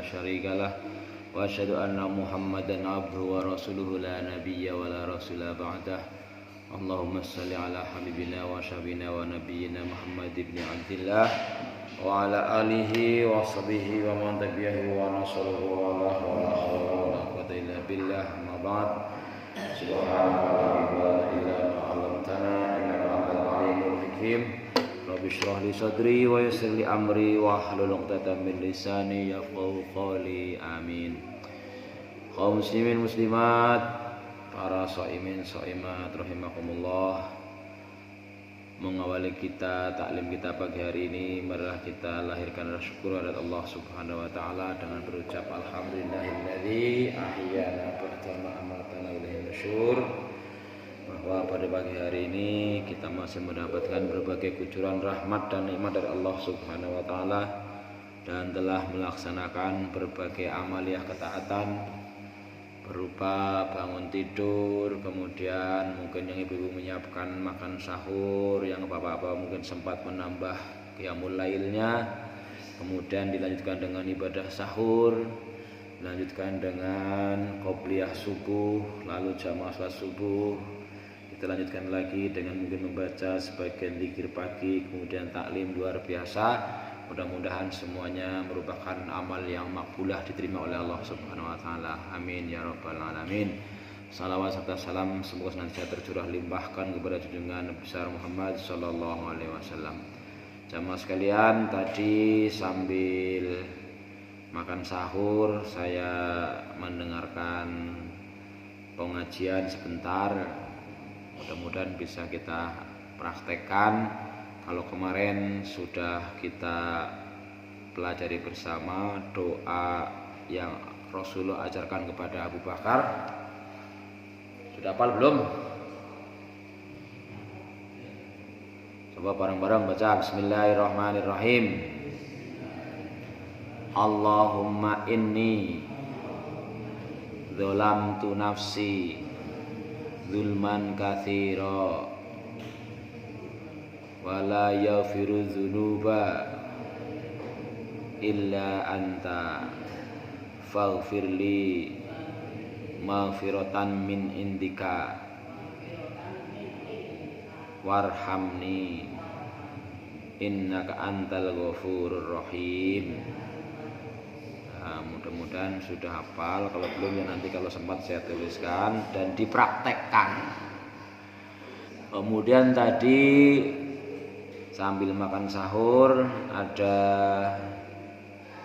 لا شريك له وأشهد أن محمدا عبده ورسوله لا نبي ولا رسول بعده اللهم صل على حبيبنا وشفينا ونبينا محمد بن عبد الله وعلى آله وصحبه ومن تبعه ونصره ولا حول ولا قوة إلا بالله أما بعد سبحانك لا علم إلا ما علمتنا إنك أنت العليم الحكيم رب اشرح لي صدري ويسر لي أمري واحلل عقدة من لساني يفقهوا قولي آمين. Kaum muslimin muslimat, para shaimin shaimat rahimakumullah, mengawali kita taklim kita pagi hari ini, marilah kita lahirkan rasa syukur kepada Allah Subhanahu wa taala dengan berucap alhamdulillahilladzi ahyana ba'da ma amatana wa ilaihi nusyur. Bahwa pada pagi hari ini kita masih mendapatkan berbagai kucuran rahmat dan nikmat dari Allah Subhanahu wa taala dan telah melaksanakan berbagai amaliyah ketaatan berupa bangun tidur, kemudian mungkin yang ibu-ibu menyiapkan makan sahur, yang bapak-bapak mungkin sempat menambah qiyamul lailnya, kemudian dilanjutkan dengan ibadah sahur, dilanjutkan dengan qobliyah subuh, lalu jamaah salat subuh, kita lanjutkan lagi dengan mungkin membaca sebagian zikir pagi, kemudian taklim luar biasa. Mudah-mudahan semuanya merupakan amal yang makbulah diterima oleh Allah Subhanahu wa taala. Amin ya rabbal alamin. Salawat serta salam semoga senantiasa tercurah limpahkan kepada junjungan Nabi besar Muhammad sallallahu alaihi wasallam. Jamaah sekalian, tadi sambil makan sahur saya mendengarkan pengajian sebentar. Mudah-mudahan bisa kita praktekkan. Kalau kemarin sudah kita pelajari bersama doa yang Rasulullah ajarkan kepada Abu Bakar, sudah hafal belum? Coba bareng-bareng baca Bismillahirrahmanirrahim. Allahumma inni dzalamtu nafsi zulman katsira wala yaghfiru dzunuba illa anta faghfirli maghfiratan min indika warhamni innaka antal ghafurur rahim. Nah, mudah-mudahan sudah hafal. Kalau belum ya nanti kalau sempat saya tuliskan dan dipraktekkan. Kemudian tadi sambil makan sahur ada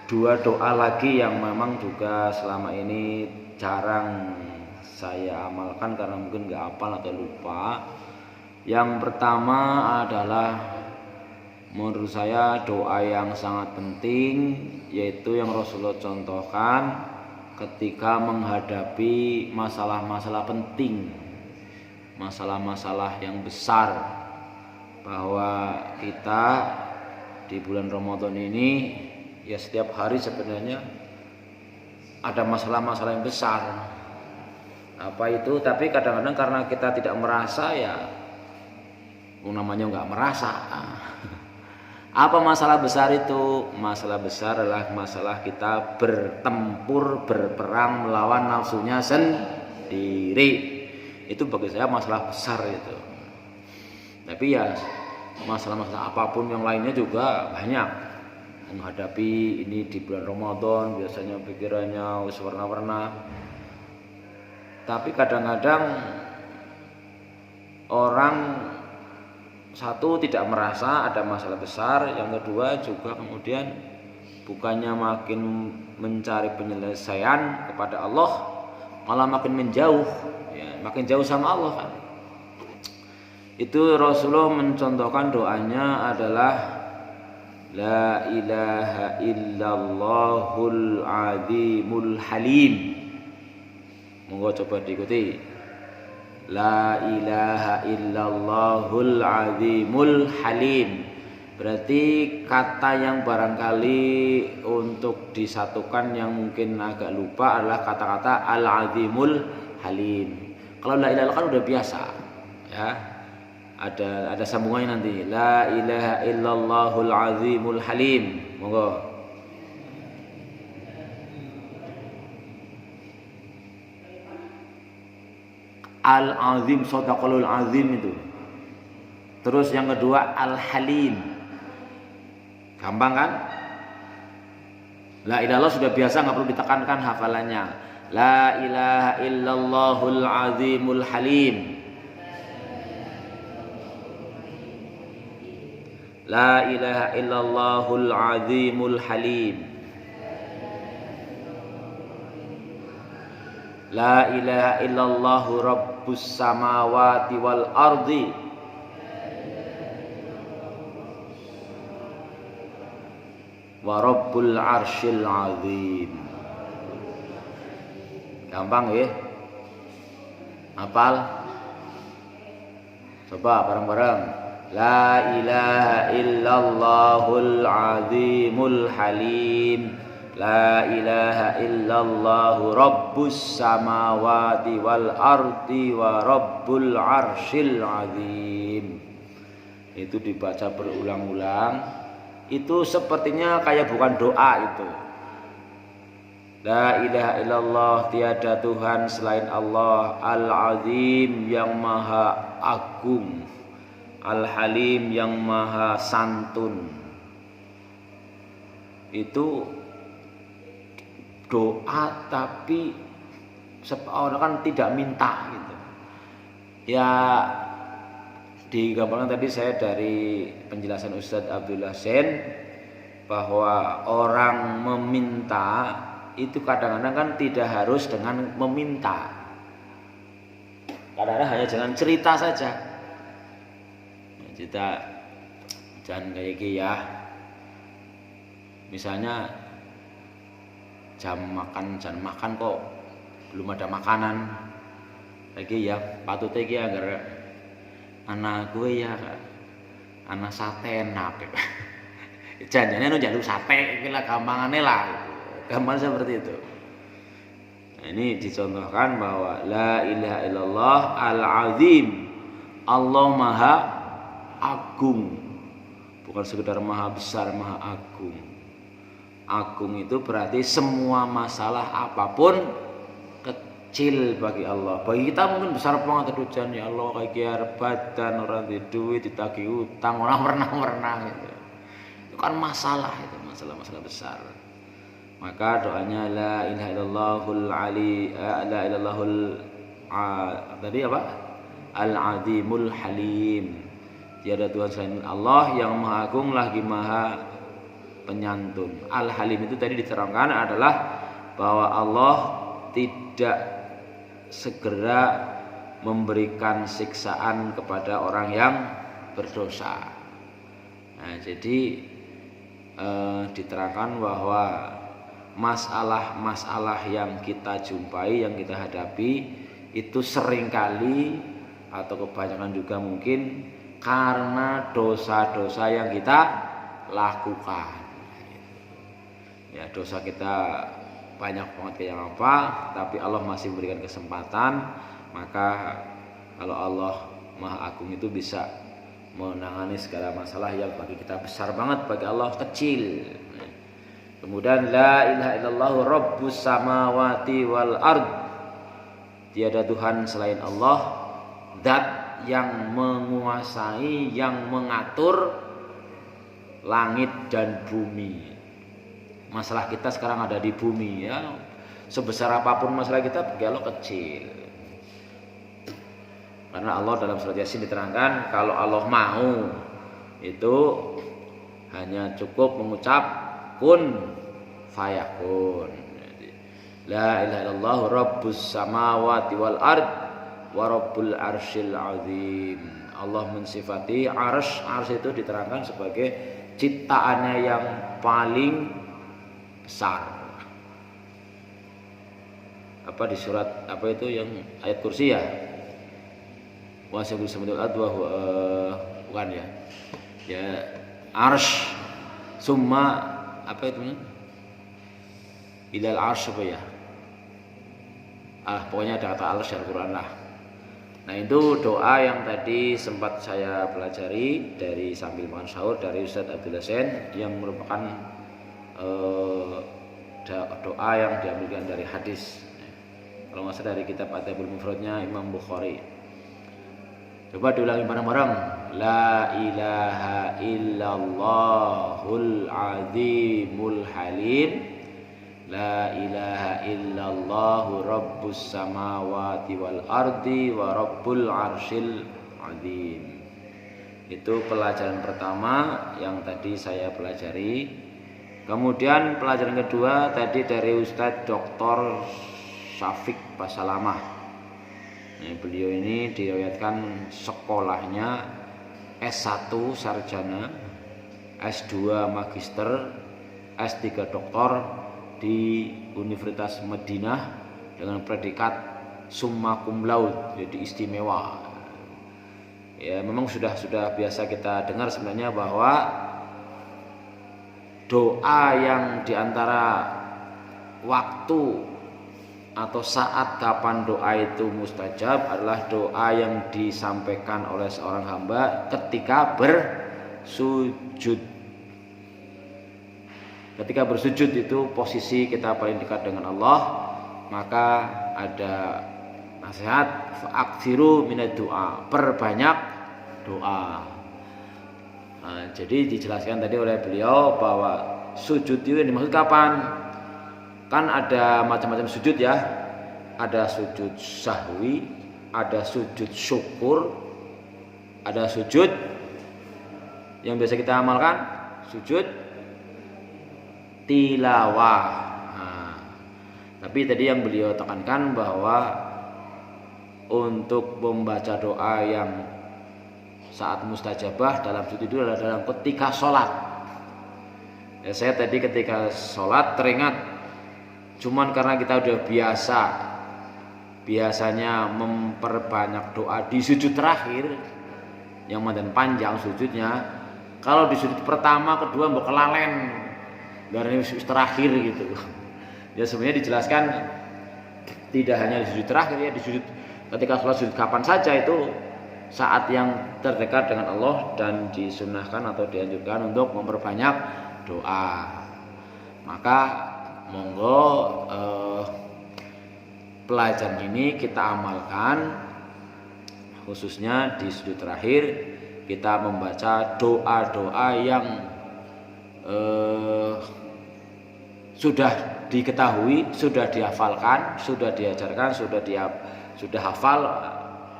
dua doa lagi yang memang juga selama ini jarang saya amalkan karena mungkin nggak hafal atau lupa. Yang pertama adalah menurut saya doa yang sangat penting, yaitu yang Rasulullah contohkan ketika menghadapi masalah-masalah penting, masalah-masalah yang besar, bahwa kita di bulan Ramadan ini ya setiap hari sebenarnya ada masalah-masalah yang besar. Apa itu? Tapi kadang-kadang karena kita tidak merasa, ya namanya nggak merasa. Apa masalah besar itu? Masalah besar adalah masalah kita bertempur, berperang melawan nafsunya sendiri. Itu bagi saya masalah besar itu. Tapi ya masalah-masalah apapun yang lainnya juga banyak. Menghadapi ini di bulan Ramadan biasanya pikirannya wis warna-warna. Tapi kadang-kadang orang satu tidak merasa ada masalah besar, yang kedua juga kemudian bukannya makin mencari penyelesaian kepada Allah, malah makin menjauh, ya, makin jauh sama Allah kan. Itu Rasulullah mencontohkan doanya adalah La ilaha illallahul azimul halim. Monggo coba diikuti. La ilaha illallahul azimul halim. Berarti kata yang barangkali untuk disatukan yang mungkin agak lupa adalah kata-kata al-azimul halim. Kalau la ilaha illallah kan udah biasa, ya. Ada sambungannya nanti. La ilaha illallahul azimul halim. Monggo. Al-Azim, Shadaqallahul Azim itu. Terus yang kedua Al-Halim. Gampang kan? La ilaha illallah sudah biasa, nggak perlu ditekankan hafalannya. La ilaha illallahul azimul halim. La ilaha illallahul azimul halim. La ilaha illallahu rabbus samawati wal ardi. Wa rabbul arsyil azim. Gampang ya? Hafal? Coba bareng-bareng. La ilaha illallahul azimul halim. La ilaha illallahu rabbus samawati wal ardi wa rabbul arsyil azim. Itu dibaca berulang-ulang. Itu sepertinya kayak bukan doa itu. La ilaha illallah, tiada Tuhan selain Allah, Al-Azim yang maha agung, Al-Halim yang maha santun. Itu doa tapi orang kan tidak minta gitu. Ya digambarkan tadi saya dari penjelasan Ustadz Abdullah Sen bahwa orang meminta itu kadang-kadang kan tidak harus dengan meminta. Kadang-kadang hanya dengan cerita saja. Kita jangan kayak gitu ya. Misalnya jam makan kok belum ada makanan lagi ya, patutnya iki agar anak gue ya anak sate enak janjane nu njaluk sate iki lah gampangane lah, gampang seperti itu. Nah, ini dicontohkan bahwa la ilaha illallah al-azim, Allah maha agung, bukan sekedar maha besar, maha agung. Agung itu berarti semua masalah apapun kecil bagi Allah. Bagi kita mungkin besar banget tujuan, ya Allah kayak kiar badan, orang di duit, ditagih utang, orang merenang gitu. Itu kan masalah, itu masalah-masalah besar. Maka doanya la ilaha illallahul ali, la ilaha illallahul tadi apa? Al-azimul halim. Tiada Tuhan selain Allah yang maha agung lagi maha penyantun. Al-Halim itu tadi diterangkan adalah bahwa Allah tidak segera memberikan siksaan kepada orang yang berdosa. Nah, jadi diterangkan bahwa masalah-masalah yang kita jumpai, yang kita hadapi itu seringkali atau kebanyakan juga mungkin karena dosa-dosa yang kita lakukan. Ya, dosa kita banyak banget kayak apa, tapi Allah masih memberikan kesempatan. Maka kalau Allah Maha Agung itu bisa menangani segala masalah yang bagi kita besar banget, bagi Allah kecil. Kemudian la ilaha illallah rabbus samawati wal ard. Tiada Tuhan selain Allah, zat yang menguasai, yang mengatur langit dan bumi. Masalah kita sekarang ada di bumi ya. Sebesar apapun masalah kita bagi Allah kecil. Karena Allah dalam surat Yasin diterangkan kalau Allah mau itu hanya cukup mengucap kun fayakun. La ilaha illallah rabbus samawati wal ard wa rabbul arsyil azim. Allah mensifati arsy itu diterangkan sebagai ciptaannya yang paling besar. Apa di surat apa itu yang ayat kursi ya? Wa sabul samadul adwa bukan ya? Ya arsy summa apa itu? Ilal arsy apa ya? Pokoknya ada kata arsy Al-Qur'an lah. Nah, itu doa yang tadi sempat saya pelajari dari sambil makan sahur dari Ustadz Abdullah Sen yang merupakan doa yang diambilkan dari hadis. Kalau nggak salah dari kitab Adabul Mufradnya Imam Bukhari. Coba diulangi bareng-bareng. La ilaha illallahul azimul halim. La ilaha illallahu rabbus samawati wal ardi wa rabbul arsyil azim. Itu pelajaran pertama yang tadi saya pelajari. Kemudian pelajaran kedua tadi dari Ustadz Dr. Syafiq Basalamah. Beliau ini diriwayatkan sekolahnya S1 sarjana, S2 magister, S3 doktor di Universitas Madinah dengan predikat summa cum laude, jadi istimewa. Ya, memang sudah biasa kita dengar sebenarnya bahwa doa yang diantara waktu atau saat kapan doa itu mustajab adalah doa yang disampaikan oleh seorang hamba ketika bersujud. Ketika bersujud itu posisi kita paling dekat dengan Allah, maka ada nasihat fa'aksiru minad doa, perbanyak doa. Nah, jadi dijelaskan tadi oleh beliau bahwa sujud itu yang dimaksud kapan? Kan ada macam-macam sujud ya. Ada sujud sahwi, ada sujud syukur, ada sujud yang biasa kita amalkan, sujud tilawah. Nah, tapi tadi yang beliau tekankan bahwa untuk membaca doa yang saat mustajabah dalam sujud itu adalah dalam ketika sholat. Ya, saya tadi ketika sholat teringat. Cuman karena kita udah biasanya memperbanyak doa di sujud terakhir yang madan panjang sujudnya. Kalau di sujud pertama, kedua mbok kelalen dari sujud terakhir gitu. Ya sebenarnya dijelaskan tidak hanya di sujud terakhir ya, di sujud ketika sholat sujud kapan saja itu saat yang terdekat dengan Allah dan disunnahkan atau dianjurkan untuk memperbanyak doa. Maka monggo pelajaran ini kita amalkan, khususnya di sujud terakhir kita membaca doa-doa yang sudah diketahui, sudah dihafalkan, sudah diajarkan, sudah hafal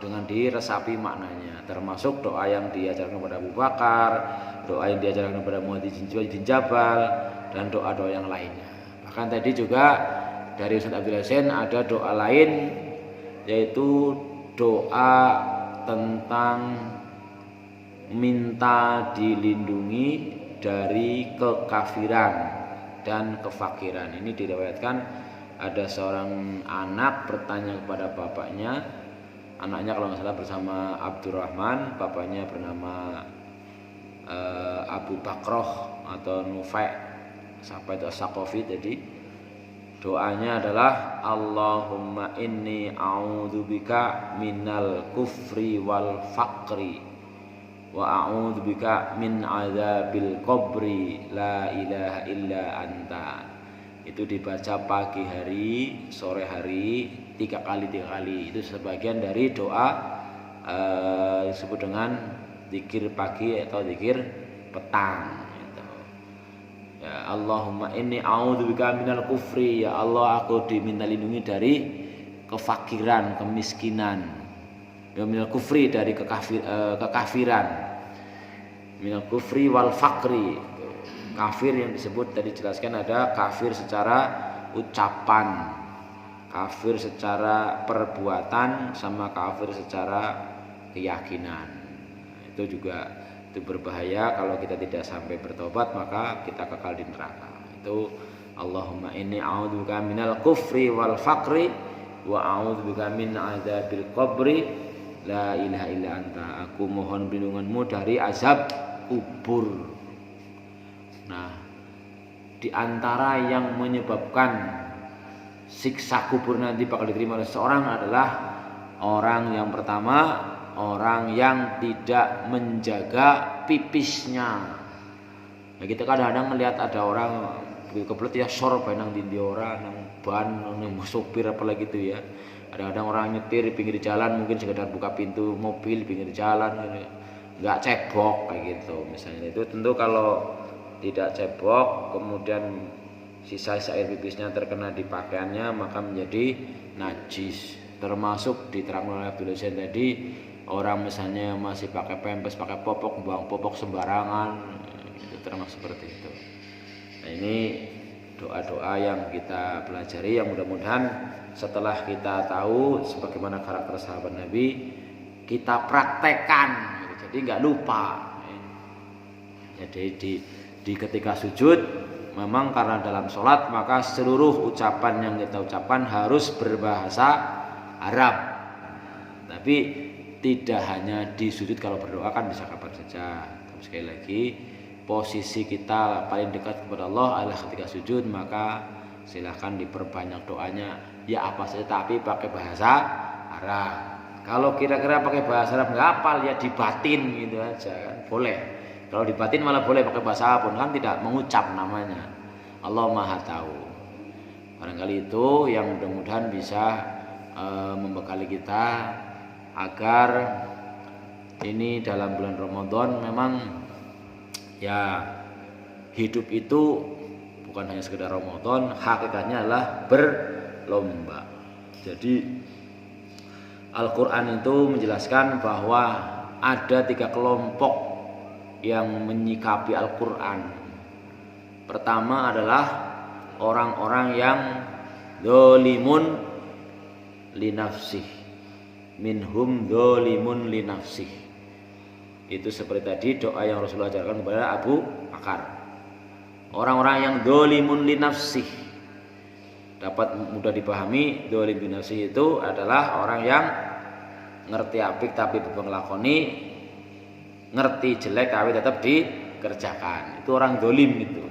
dengan diresapi maknanya, termasuk doa yang diajarkan kepada Abu Bakar, doa yang diajarkan kepada Muadz bin Jabal, dan doa-doa yang lainnya. Bahkan tadi juga dari Ustaz Abdul Hasan ada doa lain, yaitu doa tentang minta dilindungi dari kekafiran dan kefakiran. Ini diriwayatkan ada seorang anak bertanya kepada bapaknya. Anaknya kalau nggak salah bersama Abdurrahman, bapaknya bernama Abu Bakroh atau Nufai. Sampai itu As-Saqafi. Jadi doanya adalah Allahumma inni a'udzubika minal kufri wal faqri wa a'udzubika min adzabil qabri la ilaha illa anta. Itu dibaca pagi hari, sore hari, 3 kali. Itu sebagian dari doa disebut dengan zikir pagi atau zikir petang. Ya Allahumma inni a'udzubika minal kufri, ya Allah aku diminta lindungi dari kefakiran, kemiskinan. Ya minal kufri dari kekafiran. Minal kufri wal faqri. Kafir yang disebut tadi jelaskan ada kafir secara ucapan, kafir secara perbuatan, sama kafir secara keyakinan. Itu juga itu berbahaya kalau kita tidak sampai bertobat, maka kita kekal di neraka. Itu Allahumma inni a'udzubika minal kufri wal faqri wa a'udzubika min adzabil qabri la ilaha illa anta. Aku mohon perlindunganmu dari azab kubur. Nah, di antara yang menyebabkan siksa kubur nanti bakal diterima oleh seorang adalah orang yang pertama, orang yang tidak menjaga pipisnya. Nah, kita kadang-kadang melihat ada orang kebelet ya sor bae nang ndi ora nang ban nang sopir apalagi itu ya. Kadang-kadang orang nyetir di pinggir jalan mungkin sekedar buka pintu mobil di pinggir jalan nggak cebok kayak gitu misalnya. Itu tentu kalau tidak cebok kemudian sisa-sisa air pipisnya terkena di pakaiannya maka menjadi najis. Termasuk diterangkan oleh Abdul Husain tadi, orang misalnya masih pakai pempes, pakai popok, buang popok sembarangan, itu termasuk seperti itu. Nah ini doa-doa yang kita pelajari yang mudah-mudahan setelah kita tahu sebagaimana karakter sahabat Nabi kita praktekkan, jadi nggak lupa. Jadi di ketika sujud memang karena dalam sholat maka seluruh ucapan yang kita ucapkan harus berbahasa Arab. Tapi tidak hanya di sujud, kalau berdoa kan bisa kapan saja. Tapi sekali lagi posisi kita paling dekat kepada Allah adalah ketika sujud, maka silahkan diperbanyak doanya. Ya apa saja tapi pakai bahasa Arab. Kalau kira-kira pakai bahasa Arab nggak hafal ya dibatin gitu aja kan boleh. Kalau dibatin malah boleh pakai bahasa apapun kan tidak mengucap namanya. Allah Maha tahu. Barangkali itu yang mudah-mudahan bisa membekali kita agar ini dalam bulan Ramadan memang ya hidup itu bukan hanya sekedar Ramadan, hakikatnya adalah berlomba. Jadi Al-Quran itu menjelaskan bahwa ada 3 kelompok yang menyikapi Al-Quran. Pertama adalah orang-orang yang dzalimun linafsih, minhum dzalimun linafsih. Itu seperti tadi doa yang Rasulullah ajarkan kepada Abu Bakar. Orang-orang yang dzalimun linafsih dapat mudah dipahami. Dzalim linafsih itu adalah orang yang ngerti apik tapi belum nglakoni, ngerti jelek tapi tetap dikerjakan. Itu orang dzalim itu.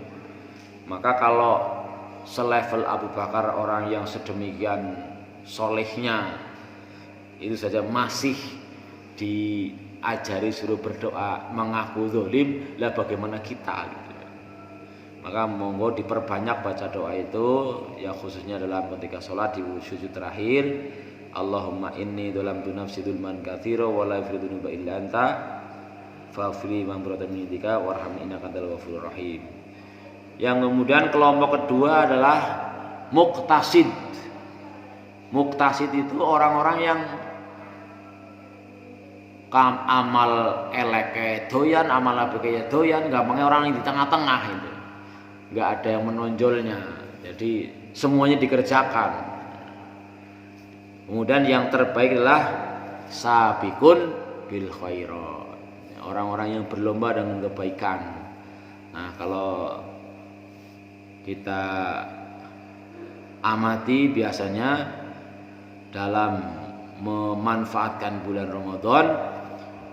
Maka kalau selevel Abu Bakar, orang yang sedemikian solehnya itu saja masih diajari suruh berdoa mengaku zalim, lah bagaimana kita gitu. Maka monggo diperbanyak baca doa itu ya, khususnya dalam ketika sholat di sujud terakhir. Allahumma inni dzalamtu nafsi dzulman katsira wa la yaghfiru dzunuba illa anta faghfirli maghfiratan min indika warhamni innaka antal ghafurur rahim. Yang kemudian kelompok kedua adalah muqtasid. Muqtasid itu orang-orang yang amal eleke doyan, amal apike doyan, gampangnya orang yang di tengah-tengah itu. Enggak ada yang menonjolnya. Jadi semuanya dikerjakan. Kemudian yang terbaik adalah sabiqun bil khairat. Orang-orang yang berlomba dengan kebaikan. Nah, kalau kita amati biasanya dalam memanfaatkan bulan Ramadan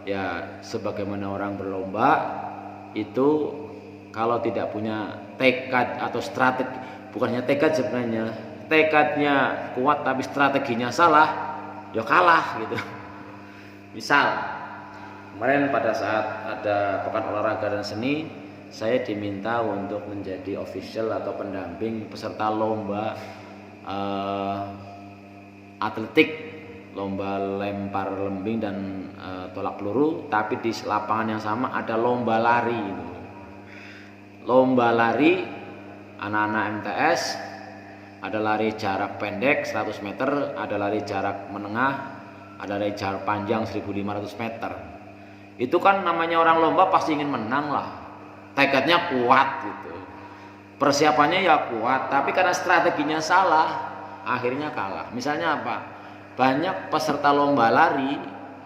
ya sebagaimana orang berlomba itu kalau tidak punya tekad atau strategi, bukannya tekad sebenarnya, tekadnya kuat tapi strateginya salah, ya kalah gitu. Misal kemarin pada saat ada pekan olahraga dan seni, saya diminta untuk menjadi official atau pendamping peserta lomba atletik, lomba lempar lembing dan tolak peluru, tapi di lapangan yang sama ada lomba lari gitu. Lomba lari anak-anak MTS, ada lari jarak pendek 100 meter, ada lari jarak menengah, ada lari jarak panjang 1500 meter. Itu kan namanya orang lomba pasti ingin menang lah. Tekadnya kuat gitu. Persiapannya ya kuat, tapi karena strateginya salah, akhirnya kalah. Misalnya apa? Banyak peserta lomba lari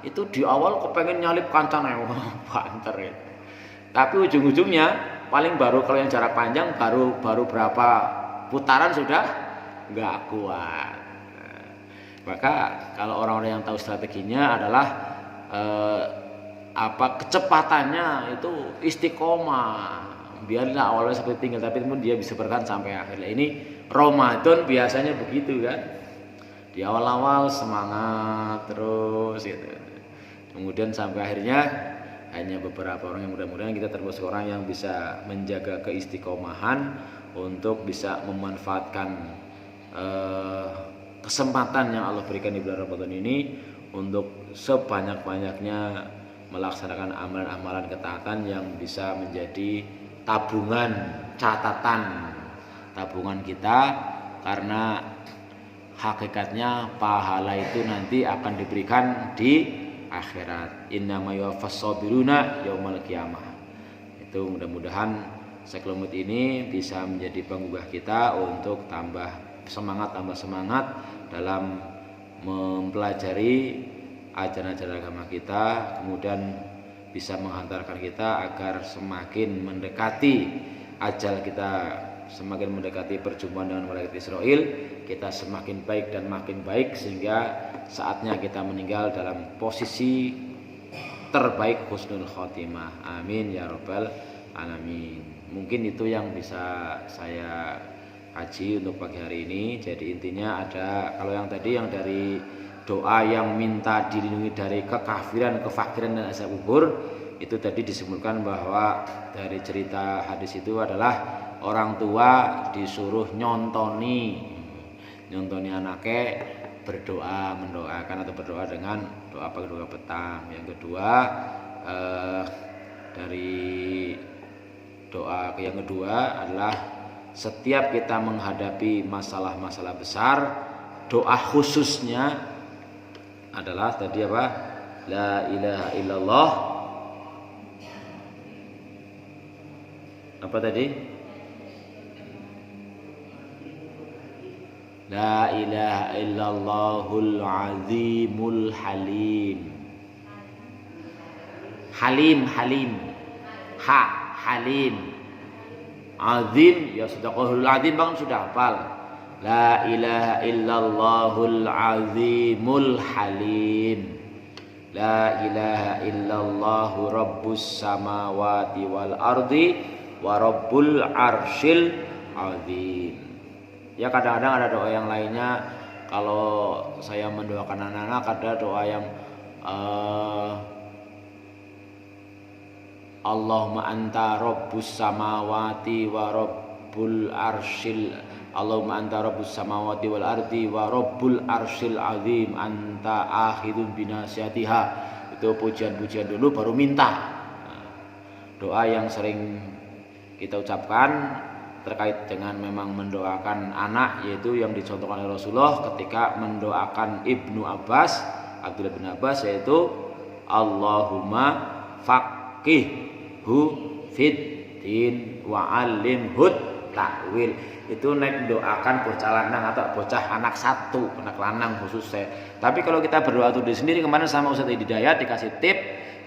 itu di awal kepengen nyalip kancana, banter ya. Tapi ujung-ujungnya paling baru kalau yang jarak panjang baru berapa putaran sudah nggak kuat. Maka kalau orang-orang yang tahu strateginya adalah kecepatannya itu istiqomah. Biarlah awalnya seperti tinggal tapi kemudian dia bisa bertahan sampai akhirnya. Ini Ramadan biasanya begitu kan. Di awal-awal semangat terus gitu. Kemudian sampai akhirnya hanya beberapa orang yang mudah-mudahan kita termasuk orang yang bisa menjaga keistiqomahan untuk bisa memanfaatkan kesempatan yang Allah berikan di bulan Ramadan ini untuk sebanyak-banyaknya melaksanakan amalan-amalan ketaatan yang bisa menjadi tabungan tabungan kita, karena hakikatnya pahala itu nanti akan diberikan di akhirat. Innama yuwaffas sabiruna yaumal qiyamah. Itu mudah-mudahan sekelumit ini bisa menjadi penggugah kita untuk tambah semangat dalam mempelajari ajaran-ajaran agama kita, kemudian bisa menghantarkan kita agar semakin mendekati ajal kita, semakin mendekati perjumpaan dengan malaikat Israil, kita semakin baik dan makin baik sehingga saatnya kita meninggal dalam posisi terbaik, husnul khotimah. Amin ya rabbal alamin. Mungkin itu yang bisa saya kaji untuk pagi hari ini. Jadi intinya ada, kalau yang tadi yang dari doa yang minta dilindungi dari kekafiran, kefakiran dan azab kubur, itu tadi disebutkan bahwa dari cerita hadis itu adalah orang tua disuruh nyontoni anaknya mendoakan atau berdoa dengan doa petang. Yang kedua dari doa yang kedua adalah setiap kita menghadapi masalah-masalah besar, doa khususnya adalah tadi apa? La ilaha illallah. Apa tadi? La ilaha illallahul azimul halim. Halim. Halim. Azim, ya sadaqahul azim, Bang sudah hafal. La ilaha illallahul azimul halim. La ilaha illallahu rabbus samawati wal ardi wa rabbul arsyil azim. Ya kadang-kadang ada doa yang lainnya. Kalau saya mendoakan anak-anak ada doa yang Allahumma anta rabbus samawati wa rabbul arsyil, Allahumma anta rabbus samawati wal ardi wa rabbul arsyil azim anta akhidun binasiyatiha. Itu pujian-pujian dulu baru minta. Doa yang sering kita ucapkan terkait dengan memang mendoakan anak, yaitu yang dicontohkan oleh Rasulullah ketika mendoakan Ibnu Abbas, Abdullah bin Abbas, yaitu Allahumma faqihhu fid din wa alimhu ta'wil. Itu nek doakan bocah lanang atau bocah anak satu, anak lanang khususnya. Tapi kalau kita berdoa untuk diri sendiri, kemarin sama Ustaz Hidayat dikasih tip,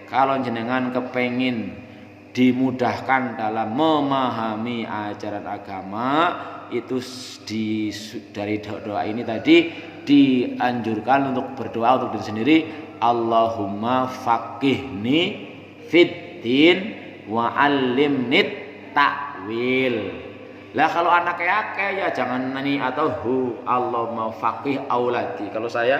kalau jenengan kepengin dimudahkan dalam memahami ajaran agama, itu dari doa ini tadi dianjurkan untuk berdoa untuk diri sendiri, Allahumma faqihni fid din wa allimni ta'wil. Lah kalau anaknya ya jangan nani atau Allahumma faqih auladi. Kalau saya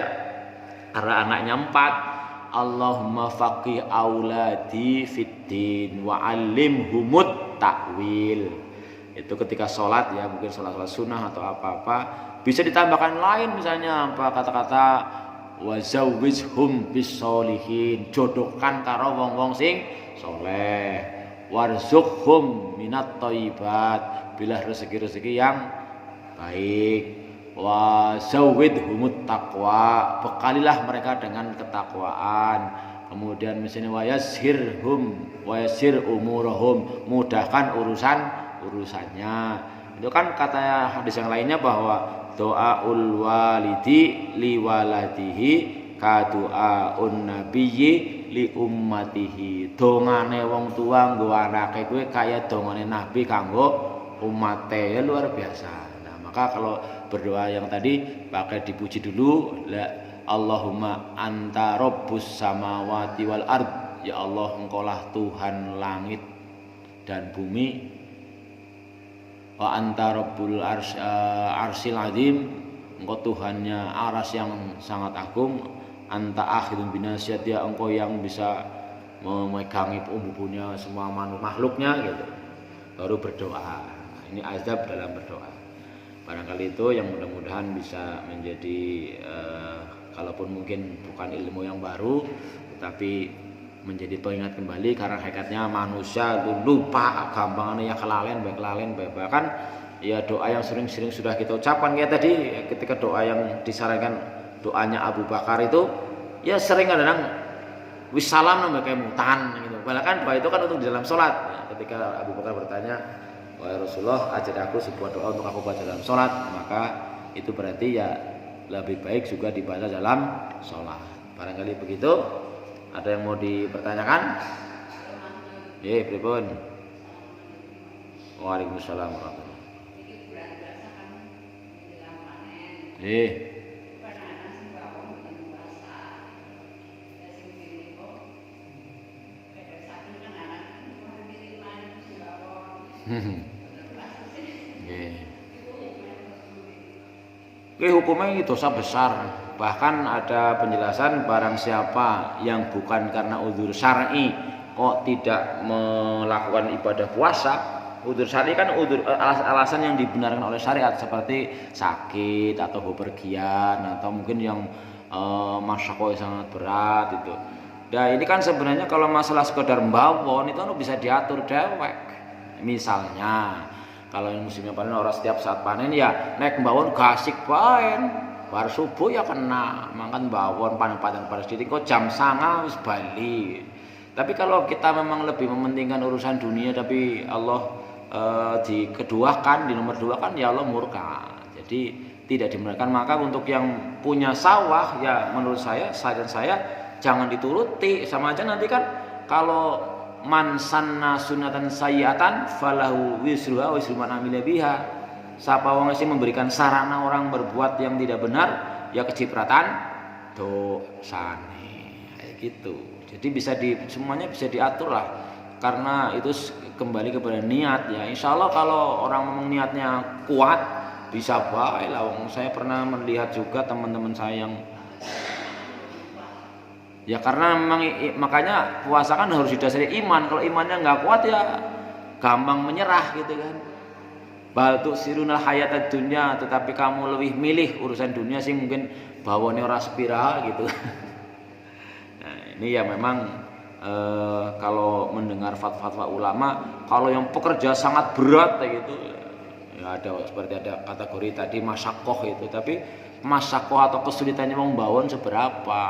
karena anaknya 4, Allahumma faqih auladi fiddin wa alimhumut ta'wil. Itu ketika sholat ya, mungkin sholat sunnah atau apa-apa bisa ditambahkan lain, misalnya apa kata-kata wa zawwijhum bis-sholihin, jodohkan karo wong-wong sing soleh, warzuqhum minat thayyibat, bilah rezeki-rezeki yang baik, wa zawwidhumut taqwa, bekalilah mereka dengan ketakwaan. Kemudian misalnya wa yassir umurahum, mudahkan urusannya. Itu kan kata hadis yang lainnya bahwa doaul walidi li waladihi ka doaun nabiyyi li ummatihi. Dongane wong tua nggo anake kuwi kaya dongane nabi kanggo umate, ya luar biasa. Nah, maka kalau berdoa yang tadi pakai dipuji dulu, la Allahumma anta rabbus samawati wal ard, ya Allah engkaulah Tuhan langit dan bumi, wa anta rabbul arsyil azim, engkau Tuhannya aras yang sangat agung, anta akhidun binasyat, ya engkau yang bisa memegangi umbunya semua makhluknya gitu, baru berdoa. Ini azab dalam berdoa. Barangkali itu yang mudah-mudahan bisa menjadi kalaupun mungkin bukan ilmu yang baru, tetapi menjadi pengingat kembali, karena hakikatnya manusia itu lupa, gampangnya ya kelalen bahkan ya doa yang sering-sering sudah kita ucapkan kayak tadi ketika doa yang disarankan doanya Abu Bakar itu ya sering kadang wissalam nambah kayak mutan gitu. Bahkan doa itu kan untuk di dalam sholat. Ketika Abu Bakar bertanya, wahai Rasulullah, ajar aku sebuah doa untuk aku baca dalam sholat, maka itu berarti ya lebih baik juga dibaca dalam sholat. Barangkali begitu. Ada yang mau dipertanyakan? Pripun? Waalaikumsalam warahmatullahi wabarakatuh. Hukumnya itu dosa besar. Bahkan ada penjelasan barang siapa yang bukan karena udzur syar'i kok tidak melakukan ibadah puasa. Udzur syar'i kan alasan yang dibenarkan oleh syariat, seperti sakit atau bepergian atau mungkin yang masyaqah sangat berat itu. Nah, ini kan sebenarnya kalau masalah sekedar mbawon itu bisa diatur dewek. Misalnya kalau yang musimnya panen orang setiap saat panen ya naik mbawon gasik panen, bar subuh ya kena makan mbawon panen pada sedikit kok jam 09.00 wis bali. Tapi kalau kita memang lebih mementingkan urusan dunia, tapi Allah dikeduakan, di nomor 2 kan ya Allah murka. Jadi tidak dibenarkan. Maka untuk yang punya sawah ya menurut saya jangan dituruti, sama aja nanti kan kalau man sanna sunatan sayyatan falahu wisruha wa wisru man amila biha. Siapa wong sing memberikan sarana orang berbuat yang tidak benar, ya kecipratan dosane. Kayak gitu. Jadi semuanya bisa diatur lah. Karena itu kembali kepada niat ya. Insya Allah kalau orang memang niatnya kuat bisa baik lah. Saya pernah melihat juga teman-teman saya yang ya karena memang makanya puasa kan harus didasari iman. Kalau imannya nggak kuat ya gampang menyerah gitu kan. Bal tu'sirunal hayatad dunya, tetapi kamu lebih milih urusan dunia sih mungkin bawane ora spiral gitu. Nah, ini ya memang kalau mendengar fatwa ulama, kalau yang pekerja sangat berat kayak gitu ya seperti ada kategori tadi masyakoh itu, tapi masyakoh atau kesulitannya membawon seberapa.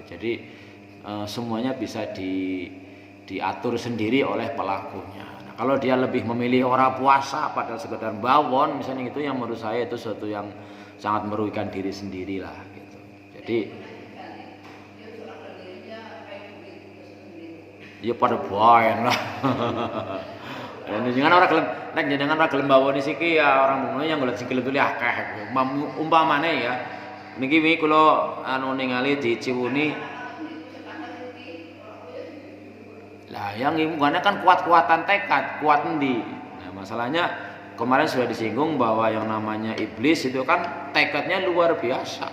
Jadi semuanya bisa diatur sendiri oleh pelakunya. Nah, kalau dia lebih memilih orang puasa padahal sekedar bawon misalnya, itu yang menurut saya itu sesuatu yang sangat merugikan diri sendiri lah gitu. Jadi ya pada bayan lah. Jangan orang gelem bawon iki ya orang ngono yang golek sikil itu akeh. Umpamane ya niki kula ningali di Ciwuni. Lah yang hubungannya kan kuat-kuatan tekad, kuat endi. Nah, masalahnya kemarin sudah disinggung bahwa yang namanya iblis itu kan tekadnya luar biasa.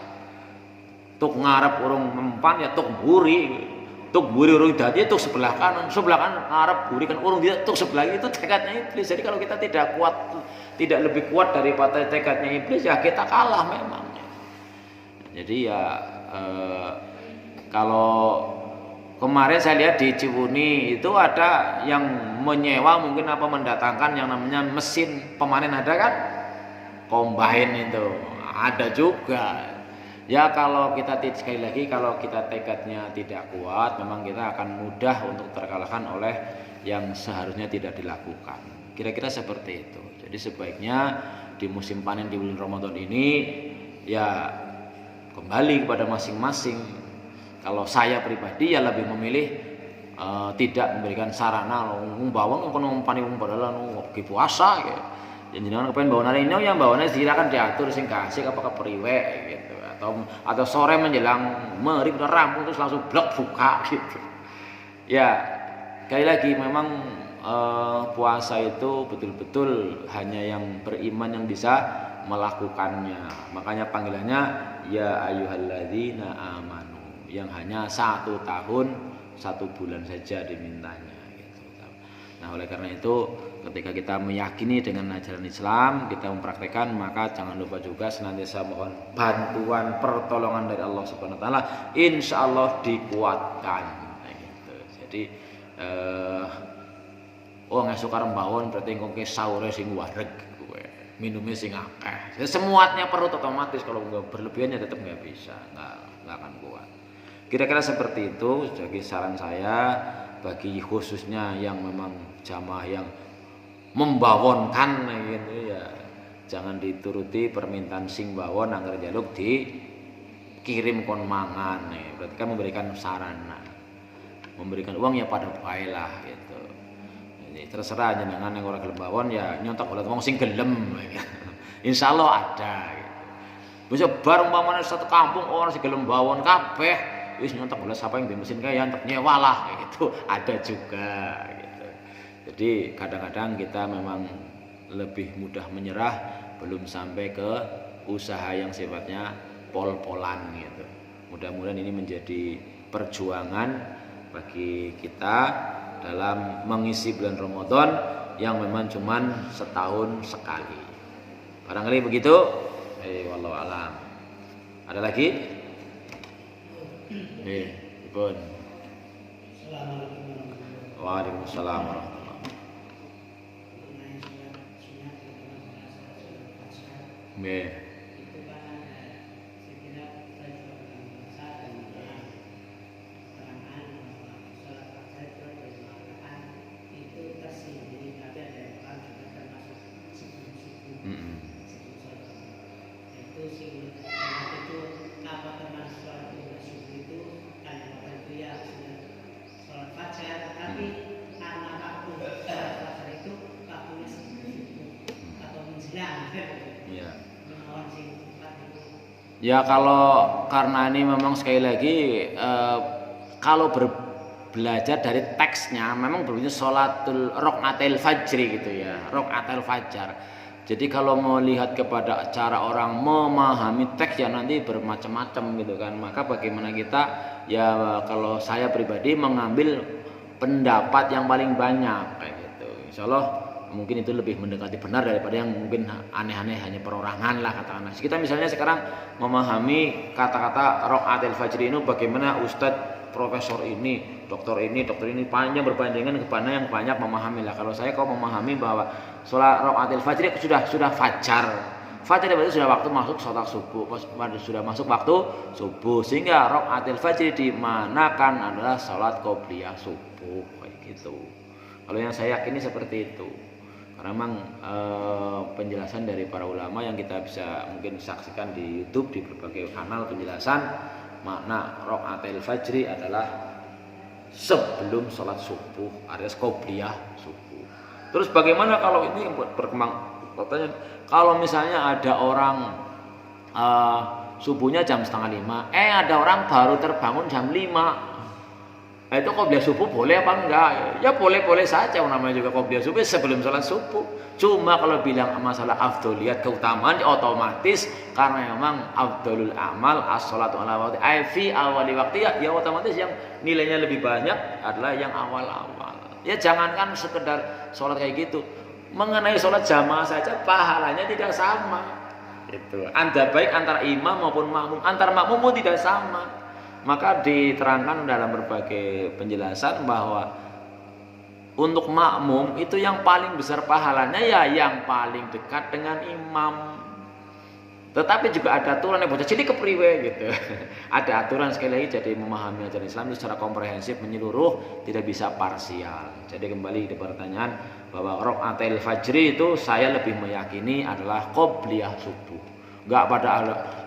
Tuk ngarep urung mempan ya tuk buri urung dadi tuk sebelah kanan ngarep buri kan urung dia tuk sebelah itu tekadnya iblis. Jadi kalau kita tidak lebih kuat daripada tekadnya iblis ya kita kalah memang. Jadi ya kalau kemarin saya lihat di Ciwuni itu ada yang menyewa mungkin mendatangkan yang namanya mesin pemanen, ada kan? Combine itu ada juga. Ya kalau kita sekali lagi kalau kita tekadnya tidak kuat, memang kita akan mudah untuk terkalahkan oleh yang seharusnya tidak dilakukan. Kira-kira seperti itu. Jadi sebaiknya di musim panen di bulan Ramadan ini ya kembali kepada masing-masing. Kalau saya pribadi ya lebih memilih tidak memberikan sarana bawang kono umpani padahal lagi puasa gitu. Jadi jangan kepengen bawaan hari ini yang bawaannya silakan diatur sing kasih apakah priwek gitu atau sore menjelang maghrib udah rampung terus langsung blok buka gitu. Ya sekali lagi memang puasa itu betul-betul hanya yang beriman yang bisa melakukannya. Makanya panggilannya ya ayyuhalladzina amanu, yang hanya 1 tahun 1 bulan saja dimintanya gitu. Nah oleh karena itu ketika kita meyakini dengan ajaran Islam, kita mempraktekkan, maka jangan lupa juga senantiasa mohon bantuan pertolongan dari Allah Subhanahu wa taala, insyaallah dikuatkan gitu. Jadi esuk arep mbawon berarti engko sahure sing wareg, minumnya sing akeh. Semuanya perut otomatis, kalau nggak berlebihannya tetap nggak bisa, nggak akan kuat. Kira-kira seperti itu. Jadi saran saya bagi khususnya yang memang jamaah yang membawonkan gitu ya, jangan dituruti permintaan sing bawon anggar jaluk dikirim kon mangan. Berarti kan memberikan sarana, memberikan uang ya pada baiklah gitu. Jadi terserah jenengan yang orang gelem bawon ya nyontok oleh wong sing gelem. Insyaallah ada gitu. Bisa bar umpamane satu kampung orang sing gelem bawon kabeh wis nyontok oleh siapa yang di mesin kaya entek nyewa lah gitu. Ada juga gitu. Jadi kadang-kadang kita memang lebih mudah menyerah, belum sampai ke usaha yang sifatnya pol-polan gitu. Mudah-mudahan ini menjadi perjuangan bagi kita dalam mengisi bulan Ramadan yang memang cuman setahun sekali. Barangkali begitu. Wallahu alam. Ada lagi? Pun. Waalaikumsalam warahmatullahi. Ya kalau karena ini memang sekali lagi kalau belajar dari teksnya memang berbunyi sholatul rokaatil fajri gitu ya, rokaatil fajar. Jadi kalau mau lihat kepada cara orang memahami teks ya nanti bermacam-macam gitu kan. Maka bagaimana kita ya, kalau saya pribadi mengambil pendapat yang paling banyak kayak gitu. Insyaallah mungkin itu lebih mendekati benar daripada yang mungkin aneh-aneh hanya perorangan lah katakanlah. Kita misalnya sekarang memahami kata-kata rokaatil fajri ini bagaimana ustadz profesor ini, dokter ini panjang berbandingan kepada yang banyak memahami lah. Kalau saya kau memahami bahwa sholat rokaatil fajri sudah fajar. Fajar berarti sudah waktu masuk sholat subuh, sudah masuk waktu subuh, sehingga rokaatil fajri dimanakan adalah sholat qobliyah subuh kayak gitu. Kalau yang saya yakini seperti itu. Karena memang penjelasan dari para ulama yang kita bisa mungkin saksikan di YouTube di berbagai kanal penjelasan makna rokaatil fajri adalah sebelum sholat subuh, alias qobliyah subuh. Terus bagaimana kalau ini yang berkembang pertanyaan, kalau misalnya ada orang subuhnya jam 4:30, ada orang baru terbangun jam 5. Itu qobliyah subuh boleh apa enggak? Ya boleh-boleh saja, namanya juga qobliyah subuh sebelum sholat subuh. Cuma kalau bilang masalah afdoliyat keutamaan ya otomatis karena memang afdolul amal as-sholatu ala waqti ay fi awali waqti ya otomatis yang nilainya lebih banyak adalah yang awal-awal. Ya jangankan sekedar sholat kayak gitu, mengenai sholat jamaah saja pahalanya tidak sama. Itu anda baik antara imam maupun makmum, antar makmum pun tidak sama. Maka diterangkan dalam berbagai penjelasan bahwa untuk makmum itu yang paling besar pahalanya ya yang paling dekat dengan imam. Tetapi juga ada aturan yang bocah cilik kepriwe gitu. Ada aturan sekali lagi, jadi memahami ajaran Islam itu secara komprehensif menyeluruh, tidak bisa parsial. Jadi kembali ke pertanyaan bahwa rokaatil fajri itu saya lebih meyakini adalah qobliyah subuh. Enggak pada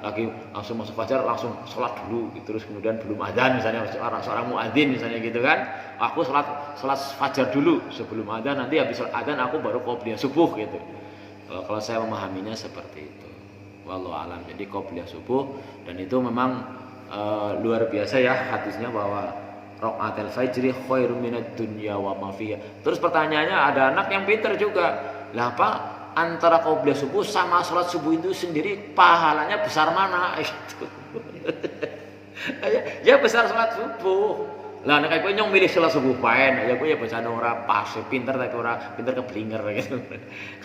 lagi langsung masuk fajar langsung sholat dulu gitu, terus kemudian belum adzan misalnya seorang muadzin misalnya gitu kan, aku sholat fajar dulu sebelum adzan, nanti habis adzan aku baru qobliyah subuh gitu. Kalau saya memahaminya seperti itu, wallahu alam. Jadi qobliyah subuh, dan itu memang luar biasa ya hadisnya bahwa rokaatil fajri khairum minad dunya wa ma fiha. Terus pertanyaannya ada anak yang pintar juga, lah Pak, antara qobliyah subuh sama sholat subuh itu sendiri pahalanya besar mana? Ya besar sholat subuh. Lah nek kowe nyong milih salat subuh bae, ya kowe ya bacane ora pas, pinter tapi ora pinter keblinger gitu.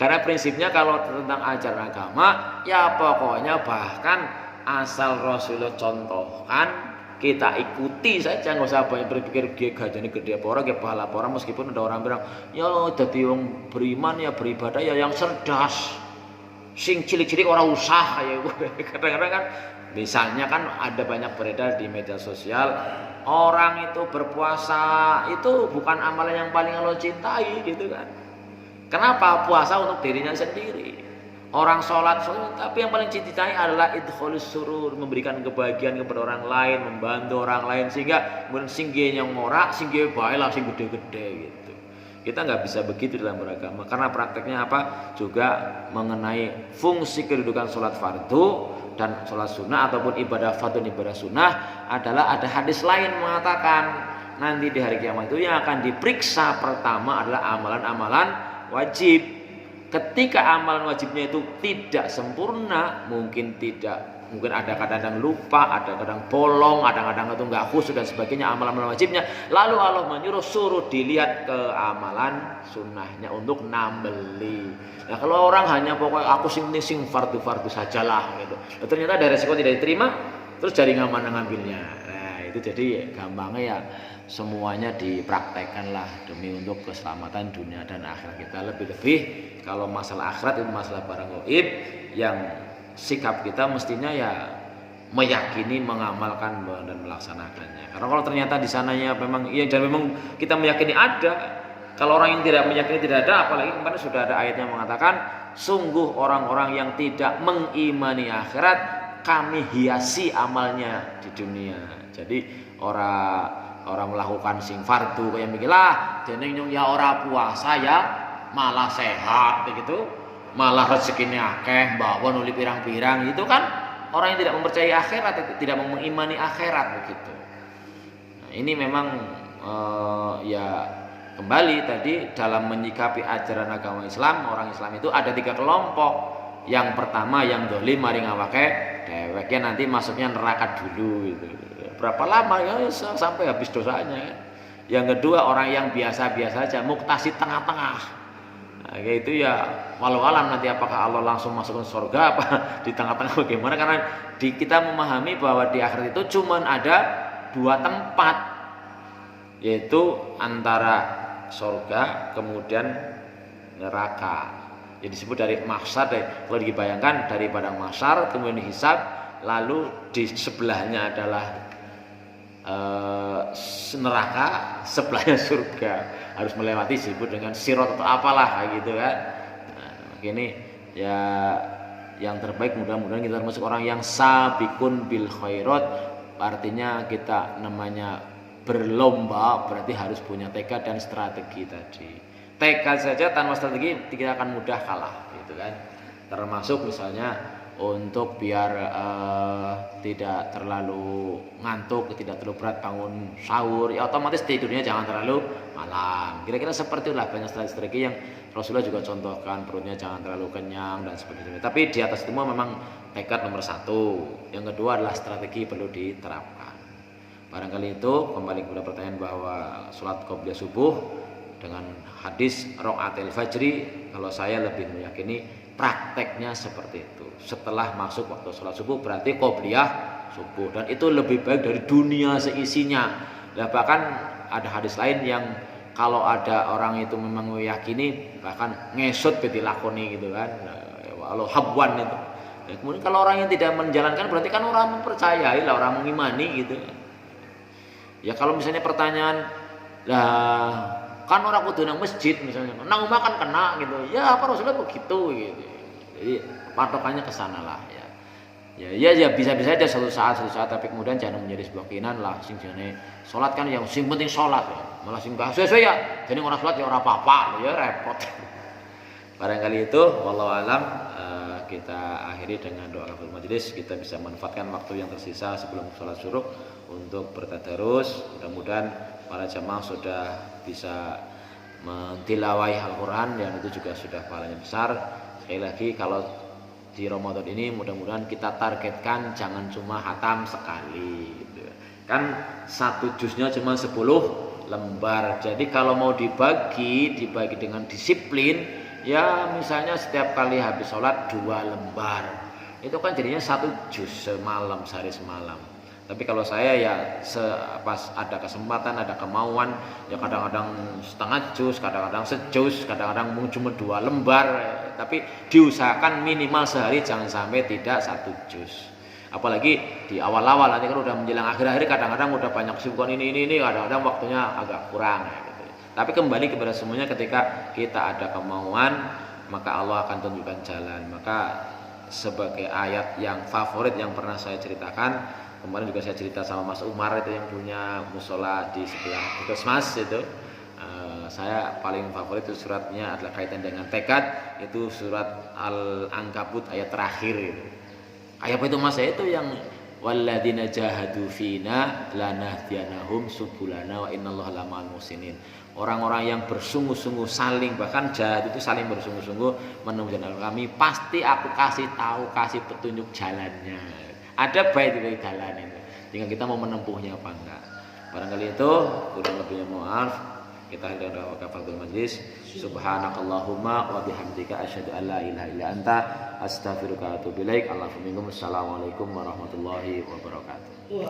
Karena prinsipnya kalau tentang ajaran agama, ya pokoknya bahkan asal Rasulullah contohkan kita ikuti saja, nggak usah banyak berpikir dia gajinya gede apa orang, dia pahala apa orang. Meskipun ada orang bilang, ya jadi orang beriman ya beribadah ya yang cerdas, sing cilik-cilik orang usah ya. Kadang-kadang kan, misalnya kan ada banyak beredar di media sosial, orang itu berpuasa itu bukan amalan yang paling Allah cintai gitu kan. Kenapa? Puasa untuk dirinya sendiri. Orang sholat, tapi yang paling dicintai adalah idkholus surur, memberikan kebahagiaan kepada orang lain, membantu orang lain, sehingga singge yang morak, singge baik lah, sing gede-gede gitu. Kita nggak bisa begitu dalam beragama, karena prakteknya apa? Juga mengenai fungsi kedudukan sholat fardu dan sholat sunnah ataupun ibadah fardu dan ibadah sunnah adalah ada hadis lain mengatakan nanti di hari kiamat itu yang akan diperiksa pertama adalah amalan-amalan wajib. Ketika amalan wajibnya itu tidak sempurna, mungkin ada kadang-kadang lupa, ada kadang bolong, kadang-kadang itu nggak khusyuk dan sebagainya amalan-amalan wajibnya. Lalu Allah menyuruh suruh dilihat ke amalan sunnahnya untuk nambeli. Nah kalau orang hanya pokoknya aku sing fardu-fardu sajalah gitu, nah, ternyata ada resiko tidak diterima, terus jadi mana ngambilnya. Nah itu jadi gampangnya ya semuanya dipraktekkanlah demi untuk keselamatan dunia dan akhirat kita. Lebih-lebih kalau masalah akhirat itu masalah barang gaib yang sikap kita mestinya ya meyakini, mengamalkan dan melaksanakannya. Karena kalau ternyata di sananya memang iya dan memang kita meyakini ada, kalau orang yang tidak meyakini tidak ada, apalagi kemarin sudah ada ayat yang mengatakan sungguh orang-orang yang tidak mengimani akhirat kami hiasi amalnya di dunia. Jadi orang melakukan sing fardu kayak mikirlah dene nyong ya ora puasa ya malah sehat begitu, malah rezekinya akeh mbawon nuli pirang-pirang, itu kan orang yang tidak mempercayai akhirat, tidak mengimani akhirat begitu. Nah, ini memang ya kembali tadi dalam menyikapi ajaran agama Islam, orang Islam itu ada 3 kelompok. Yang pertama yang dolim maring awake dheweke nanti masuknya neraka dulu gitu. Berapa lama ya sampai habis dosanya. Yang kedua orang yang biasa-biasa aja, muktasid tengah-tengah. Nah, kayak itu ya walau alam nanti apakah Allah langsung masuk ke surga apa di tengah-tengah bagaimana, karena kita memahami bahwa di akhirat itu cuman ada 2 tempat, yaitu antara surga kemudian neraka. Jadi disebut dari mahsyar, kalau dibayangkan dari padang mahsyar kemudian dihisab, lalu di sebelahnya adalah neraka, sebelahnya surga, harus melewati disebut dengan sirot atau apalah gitu kan. Nah, ini ya yang terbaik, mudah-mudahan kita termasuk orang yang sabiqun bil khairat, artinya kita namanya berlomba berarti harus punya tekad dan strategi tadi. Tekad saja tanpa strategi kita akan mudah kalah gitu kan. Termasuk misalnya untuk biar tidak terlalu ngantuk, tidak terlalu berat bangun sahur, ya otomatis tidurnya jangan terlalu malam. Kira-kira seperti itulah banyak strategi yang Rasulullah juga contohkan, perutnya jangan terlalu kenyang dan sebagainya. Tapi di atas semua memang tekad nomor 1. Yang kedua adalah strategi perlu diterapkan. Barangkali itu kembali kepada pertanyaan bahwa sholat qobliyah subuh dengan hadis raqaatil fajri, kalau saya lebih meyakini prakteknya seperti itu. Setelah masuk waktu sholat subuh berarti qobliyah subuh, dan itu lebih baik dari dunia seisinya. Ya, bahkan ada hadis lain yang kalau ada orang itu memang meyakini bahkan ngesut dilakoni gitu kan, walau habwan itu. Ya, kemudian kalau orang yang tidak menjalankan berarti kan orang mempercayai lah, orang mengimani gitu. Ya kalau misalnya pertanyaan lah kan orang kudu nang masjid misalnya, nang omah kan kena gitu. Ya apa Rasulullah begitu gitu. Jadi patokannya ke sana lah ya. Ya bisa-bisa aja suatu saat tapi kemudian jangan menjadi sebuah keinginan lah sing jane salat kan yang sing penting salat ya. Malah sing gak sesuai ya. Jadi orang salat ya ora apa-apa ya repot. Barangkali itu wallahu alam, kita akhiri dengan doa kafaratul majelis. Kita bisa manfaatkan waktu yang tersisa sebelum salat syuruk untuk bertadarus. Mudah-mudahan para jamaah sudah bisa mentilawai Al-Quran, dan itu juga sudah pahalanya besar. Sekali lagi kalau di Ramadan ini mudah-mudahan kita targetkan jangan cuma hatam sekali gitu. Kan satu jusnya cuma 10 lembar. Jadi kalau mau dibagi dengan disiplin, ya misalnya setiap kali habis sholat 2 lembar. Itu kan jadinya 1 jus semalam, sehari semalam. Tapi kalau saya ya pas ada kesempatan, ada kemauan, ya kadang-kadang setengah jus, kadang-kadang sejus, kadang-kadang cuma 2 lembar. Tapi diusahakan minimal sehari jangan sampai tidak 1 jus. Apalagi di awal-awal, nanti kan udah menjelang akhir-akhir kadang-kadang udah banyak kesibukan ini, kadang-kadang waktunya agak kurang gitu. Tapi kembali kepada semuanya, ketika kita ada kemauan, maka Allah akan tunjukkan jalan. Maka sebagai ayat yang favorit yang pernah saya ceritakan, kemarin juga saya cerita sama Mas Umar itu yang punya musola di sebelah Puskesmas itu, saya paling favorit itu suratnya adalah kaitan dengan tekad, itu surat Al-Ankabut ayat terakhir itu. Ayat itu Mas, itu yang walladzina jahadu fina lanahdiyanahum subulana wa innallaha lamal muhsinin. Orang-orang yang bersungguh-sungguh saling, bahkan jahad itu saling bersungguh-sungguh menempuh jalan kami, pasti aku kasih tahu, kasih petunjuk jalannya. Ada baik di jalan itu, tinggal kita mau menempuhnya apa enggak. Barangkali itu, kurang lebihnya maaf. Kita hendak kafaratul majlis. Subhanakallahumma wa bihamdika asyhadu an la ilaha illa anta astaghfiruka wa atubu ilaik. Assalamualaikum warahmatullahi wabarakatuh.